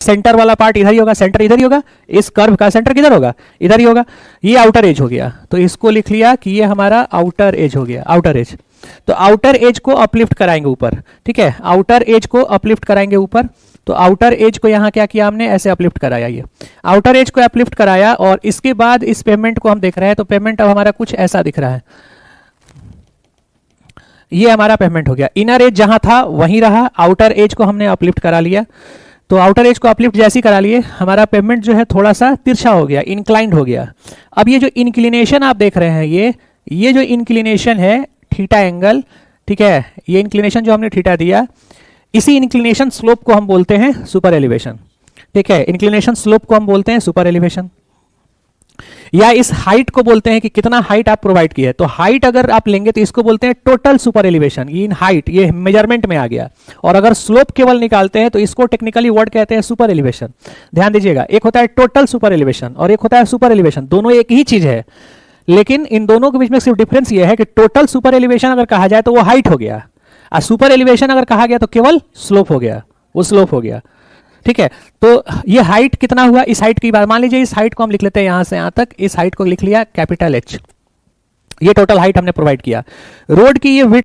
Centre वाला part इधर ही होगा, सेंटर इधर ही होगा, इस कर्व का सेंटर किधर होगा, इधर ही होगा। ये आउटर एज हो गया, तो इसको लिख लिया कि ये हमारा आउटर एज हो गया, आउटर एज। तो आउटर एज को अपलिफ्ट कराएंगे ऊपर, ठीक है, आउटर एज को अपलिफ्ट कराएंगे ऊपर। तो आउटर एज को यहाँ क्या किया हमने, ऐसे अपलिफ्ट कराया, ये आउटर एज को अपलिफ्ट कराया। और इसके बाद इस पेमेंट को हम देख रहे हैं, तो पेमेंट अब हमारा कुछ ऐसा दिख रहा है, ये हमारा पेमेंट हो गया। इनर एज जहां था वहीं रहा, आउटर एज को हमने अपलिफ्ट करा लिया। तो आउटर एज को अपलिफ्ट जैसे ही करा लिए, हमारा पेमेंट जो है थोड़ा सा तिरछा हो गया, इंक्लाइंड हो गया। अब ये जो इंक्लिनेशन आप देख रहे हैं, ये जो इंक्लिनेशन है थीटा एंगल, ठीक है, ये इंक्लिनेशन जो हमने थीटा दिया, इसी इंक्लिनेशन स्लोप को हम बोलते हैं सुपर एलिवेशन, ठीक है, इंक्लिनेशन स्लोप को हम बोलते हैं सुपर एलिवेशन। या इस हाइट को बोलते हैं कि कितना हाइट आप प्रोवाइड किया है। तो हाइट अगर आप लेंगे तो इसको बोलते हैं total super elevation, in height, ये मेजरमेंट में आ गया। और अगर स्लोप केवल निकालते हैं तो इसको टेक्निकली वर्ड कहते हैं सुपर एलिवेशन। ध्यान दीजिएगा, एक होता है टोटल सुपर एलिवेशन और एक होता है सुपर एलिवेशन, दोनों एक ही चीज है, लेकिन इन दोनों के बीच में सिर्फ डिफरेंस ये है कि टोटल सुपर एलिवेशन अगर कहा जाए तो वो हाइट हो गया, और सुपर एलिवेशन अगर कहा गया तो केवल स्लोप हो गया, वो स्लोप हो गया, ठीक है। तो ये हाइट कितना हुआ, इस हाइट की बात मान लीजिए, इस हाइट को हम लिख लेते हैं यहां से यहां तक, इस हाइट को लिख लिया कैपिटल एच, ये टोटल हाइट हमने प्रोवाइड किया। रोड की ये विड्थ